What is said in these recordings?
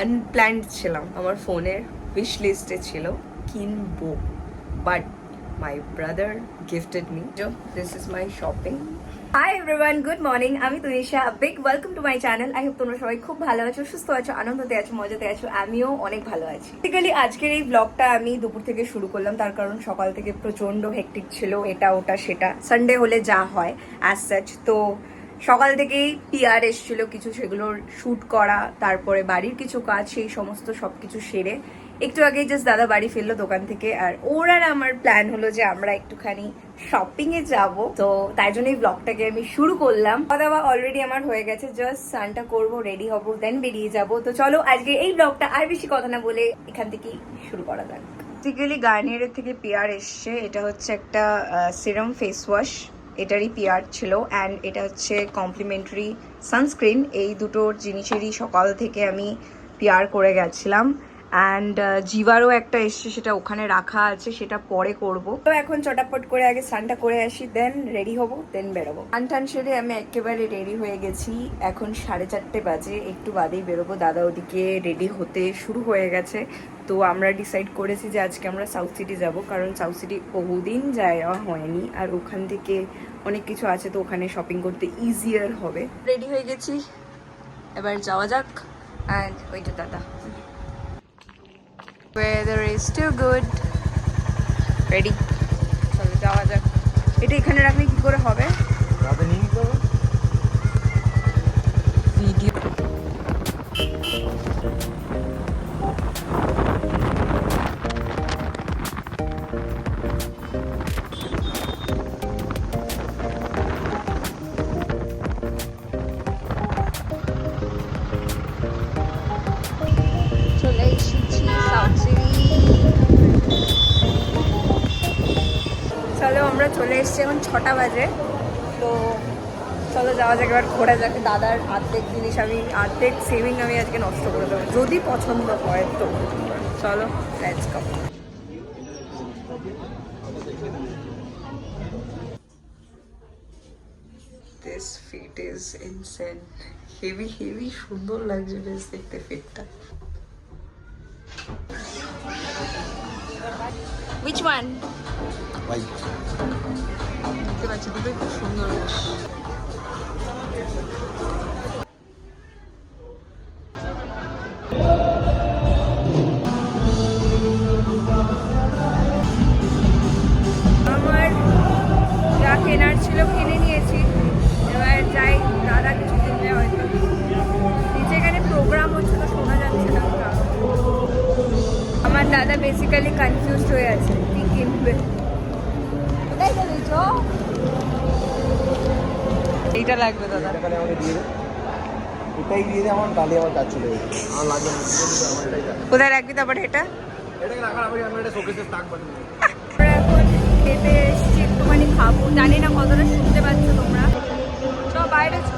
Unplanned ছিলাম, আমার ফোনের উইশ লিস্টে ছিল কিনবো, but my brother gifted me. This is my shopping. Hi everyone, good morning. আমি Tunisha, big welcome to my channel. I hope তোমরা সবাই খুব ভালো আছো, সুস্থ আছো, আনন্দতে আছো, মজাতে আছো। আমিও অনেক ভালো আছি। বেসিক্যালি আজকের এই ব্লগটা আমি দুপুর থেকে শুরু করলাম, তার কারণ সকাল থেকে প্রচন্ড হেক্টিক ছিল, এটা ওটা সেটা, সানডে হলে যা হয় অ্যাজ সাচ। তো সকাল থেকেই পিআর এসেছিল কিছু, সেগুলোর শ্যুট করা, তারপরে বাড়ির কিছু কাজ, সেই সমস্ত সবকিছু সেরে একটু আগে জাস্ট দাদা বাড়ি ফিরলো দোকান থেকে। আর ওর আর আমার প্ল্যান হলো যে আমরা একটুখানি শপিং এ যাব, তো তাই জন্য এই ব্লগটাকে আমি শুরু করলাম। খাওয়া অলরেডি আমার হয়ে গেছে, জাস্ট স্নানটা করবো, রেডি হবো, দেন বেরিয়ে যাব। তো চলো আজকে এই ব্লগটা আর বেশি কথা না বলে এখান থেকেই শুরু করা যাক। বেসিক্যালি গার্নিয়ারের থেকে পিআর এসছে, এটা হচ্ছে একটা সিরাম ফেস ওয়াশ, এটারই পিআর ছিল, অ্যান্ড এটা হচ্ছে কমপ্লিমেন্টারি সানস্ক্রিন। এই দুটোর জিনিসেরই সকাল থেকে আমি পিআর করে গেছিলাম। অ্যান্ড জিভারও একটা এসছে, সেটা ওখানে রাখা আছে, সেটা পরে করব। তো এখন চটাপট করে আগে স্নানটা করে আসি, দেন রেডি হব, দেন বেরোবো। স্নান সেরে আমি একেবারে রেডি হয়ে গেছি। এখন 4:30 বাজে, একটু বাদেই বেরোবো। দাদা ওদিকে রেডি হতে শুরু হয়ে গেছে। তো আমরা ডিসাইড করেছি যে আজকে আমরা সাউথ সিটি যাব, কারণ সাউথ সিটি বহুদিন যাওয়া হয়নি, আর ওখান থেকে অনেক কিছু আছে, তো ওখানে শপিং করতে ইজিয়ার হবে। রেডি হয়ে গেছি, এবার যাওয়া যাক। অ্যান্ড ওইটা দাদা, weather is too good. Ready? চলো যাওয়া যাক। এটা এখানে রাখলে কি করে হবে? ভিডিও চলে এসেছি সাউথ সিটি। চলো আমরা চলে এসেছি, এখন 6টা বাজে। তো চলো যাওয়া যাক, এবার ঘোরা যাক। দাদার অর্ধেক জিনিস আমি, অর্ধেক সেভিং আমি আজকে নষ্ট করে দেবো, যদি পছন্দ হয় তো। চলো let's go. This fit is insane, heavy heavy সুন্দর লাগছে বেশ দেখতে ফিটটা। Which one? White. দেখতে পাচ্ছি দুটোই খুব সুন্দর। আমার যা কেনার ছিল কিনে নিয়েছি, এবার যাই। দাদা কিছু কিনবে হয়তো, নিচে এখানে প্রোগ্রাম হচ্ছে তো শোনা যাচ্ছে না। আমার দাদা বেসিক্যালি কনফিউজড হয়ে আছে কি কিনবে। কোথায় যাবি চো? এইটা লাগবে দাদা। এটাকে আমাকে দিয়ে দে। এটাই দিয়ে দে আমার, তাহলে আমার কাজ চলে যাবে। আমার লাগবে না, আমার এটাই লাগবে। কোথায় রাখবি তারপর এটা? এটাকে রাখার আমি এটা শোকেসে স্টাক বানিয়ে দেব। আমরা এখন খেতে এসেছি, একটুখানি খাবো। জানি না কতটা শুনতে পাচ্ছ তোমরা, চ বাইরে চ।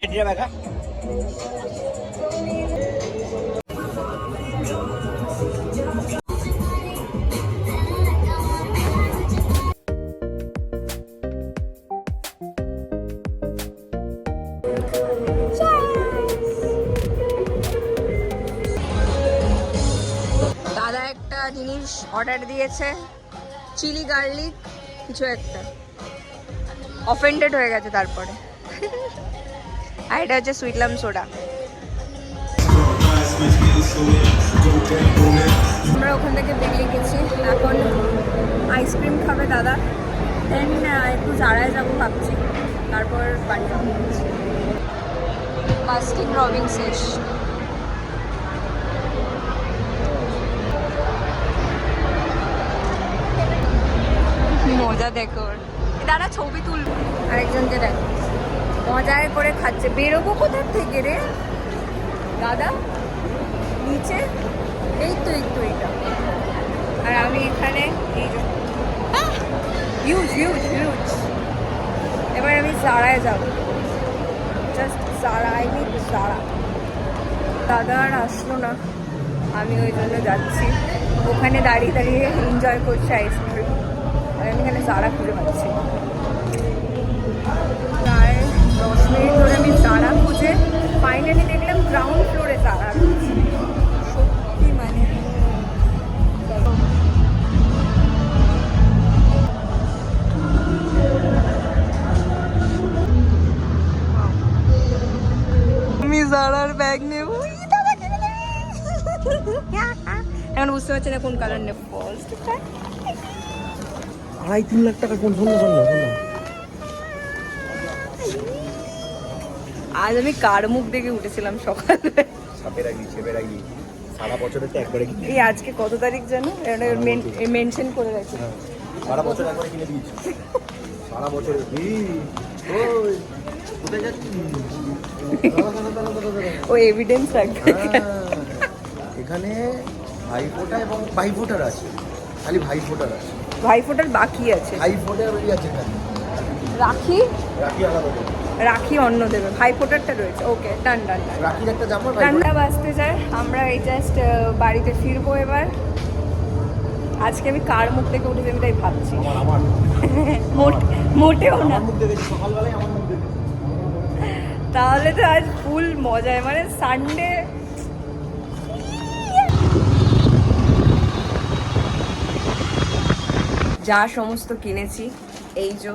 এটা দেখা দাদা একটা জিনিস অর্ডার দিয়েছে, চিলি গার্লিক কিছু একটা, অফেন্ডেড হয়ে গেছে তারপরে। আর এটা হচ্ছে সুইটলাম সোডা। আমরা ওখান থেকে বেরিয়ে গেছি, এখন আইসক্রিম খাবে দাদা, দেন একটু জারায় যাবো ভাবছি, তারপর বাড়ি যাবো। বাস্কিন রবিন্স শেষ। মজা দেখো, দাদা ছবি তুলবো। আরেকজনকে দেখো মজায় করে খাচ্ছে। বেরোবো কোথার থেকে রে দাদা? নিচে এই তো এটা, আর আমি এখানে এই যে হিউজ হিউজ হিউজ। এবার আমি জারায় যাব, জাস্ট জারা, আই মিন জারা। দাদা আর আসলো না, আমি ওই জন্য যাচ্ছি ওখানে দাঁড়িয়ে দাঁড়িয়ে এনজয় করছি আইসক্রিম, আর আমি এখানে জারা খুঁজে পাচ্ছি। প্রায় 10 মিনিট ধরে আমি জারা খুঁজে ফাইনালি দেখলাম গ্রাউন্ড ফ্লোরে জারা রয়েছে। সত্যি মানে আমি জারার ব্যাগ নেব, এখন বুঝতে পারছি না কোন কালার নেব। 2.5-3 লাখ টাকা কোন শোন না। আজ আমি কার মুখ দেখে উঠেছিলাম সকালে। সাপের আগে ছেপের আগে সারা বছরে তো একবারে কিনে এই আজকে কত তারিখ জানো, মেনশন করে রাখি। সারা বছর একবারে কিনে দিয়েছি সারা বছরে। ওই কোথায় যাচ্ছি? ও এভিডেন্স রাখবে। এখানে ভাইফোঁটা এবং ভাইফোঁটার আছে, খালি ভাইফোঁটার আছে, ভাইফোঁটার বাকি আছে। ভাইফোঁটার বেরিয়ে আছে এখানে। রাখি রাখি আলাদা দেবে, রাখি অন্য দেবে, ভাইফোঁটারটা রয়েছে। ওকে ডান ডান ডান। রাখির একটা জামা ঠান্ডা বাজতে যায়, আমরা এই জাস্ট বাড়িতে ফিরবো এবার। আজকে আমি কার মুখ থেকে উঠেছি আমি তাই ভাবছি। আমার মোটেও না। আমার মুখ দেখেছি সকালবেলায়, আমার মুখ দেখেছি। তাহলে তো আজ ফুল মজায়, মানে সানডে। যা সমস্ত কিনেছি এই যে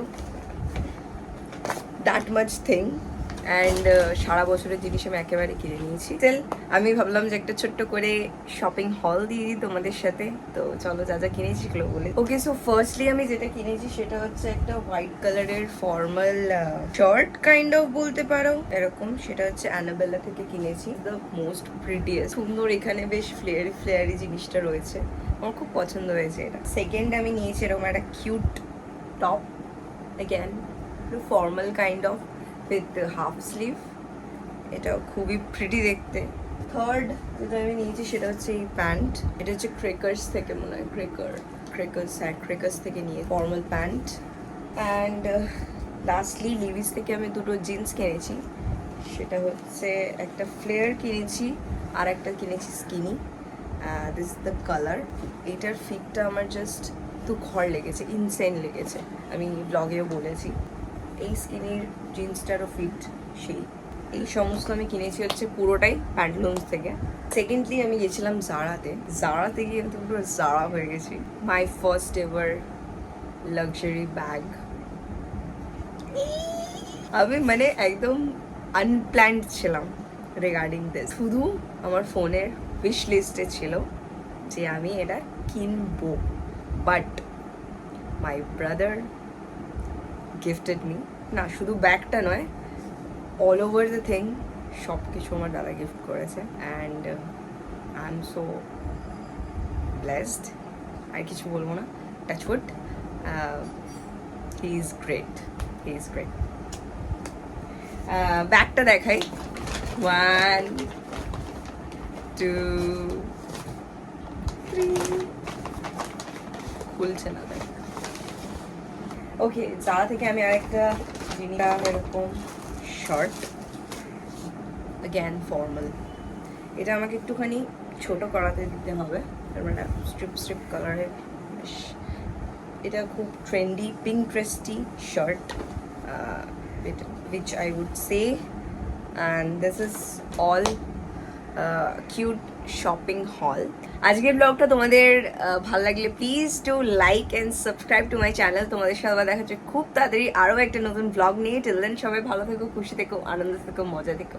দ্যাট মাচ থিং, অ্যান্ড সারা বছরের জিনিস আমি একেবারে কিনে নিয়েছি। তেল আমি ভাবলাম যে একটা ছোট্ট করে শপিং হল দিয়ে দিই তোমাদের সাথে। তো চলো যা যা কিনেছি সেগুলো বলে। ওকে, সো ফার্স্টলি আমি যেটা কিনেছি সেটা হচ্ছে একটা হোয়াইট কালারের ফর্মাল শার্ট কাইন্ড অফ বলতে পারো এরকম। সেটা হচ্ছে অ্যানাবেলা থেকে কিনেছি। দ্য মোস্ট প্রিটিয়েস্ট, সুন্দর, এখানে বেশ ফ্লেয়ারি জিনিসটা রয়েছে, আমার খুব পছন্দ হয়েছে এটা। সেকেন্ড আমি নিয়েছি এরকম একটা cute top, again formal kind of with half sleeve, এটা খুবই প্রিটি দেখতে। থার্ড যেটা আমি নিয়েছি সেটা হচ্ছে এই প্যান্ট, এটা হচ্ছে ক্রেকার্স থেকে, মনে হয় ক্রেকার্স থেকে নিয়ে formal pant. And lastly Levi's থেকে আমি দুটো জিন্স কিনেছি, সেটা হচ্ছে একটা ফ্লেয়ার কিনেছি আর একটা কিনেছি skinny. This is the colour. এটার ফিটটা আমার জাস্ট তো ঘর লেগেছে, ইনসেন লেগেছে, আমি ব্লগেও বলেছি। এই স্কিনির জিন্সটারও ফিট সেই। এই সমস্ত আমি কিনেছি হচ্ছে পুরোটাই প্যান্টলুন্স থেকে। সেকেন্ডলি আমি গেছিলাম জারাতে গিয়ে আমি তো পুরো জারা হয়ে গেছি। My first ever luxury bag. আমি মানে একদম আনপ্ল্যান্ড ছিলাম রিগার্ডিং দিস, শুধু আমার ফোনের উইশ লিস্টে ছিল যে আমি এটা কিনবো, but my brother gifted me. না শুধু ব্যাগটা নয়, অল ওভার দ্য থিং সব কিছু আমার দাদা গিফট করেছে, and I am so blessed. আর কিছু বলবো না, টাচউড। He is great. ব্যাগটা দেখাই, 1 2 3, খুলছে না দেখ। ওকে, জারা থেকে আমি আরেকটা জিনিস, এরকম শার্ট, অ্যাগেন ফর্মাল। এটা আমাকে একটুখানি ছোট করাতে দিতে হবে, মানে স্ট্রিপ কালারের। এটা খুব trendy Pinteresty shirt, which I would say, and this is all cute shopping হল। আজকের ব্লগটা তোমাদের ভালো লাগলে please to like and subscribe to my channel. তোমাদের সাথে আবার দেখা হচ্ছে খুব তাড়াতাড়ি আরও একটা নতুন ব্লগ নিয়ে। টিল দেন সবাই ভালো থেকো, খুশি থেকো, আনন্দ থেকো, মজা থেকো।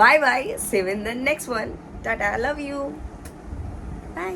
Bye bye, see you in the next one. Tata, love you, by.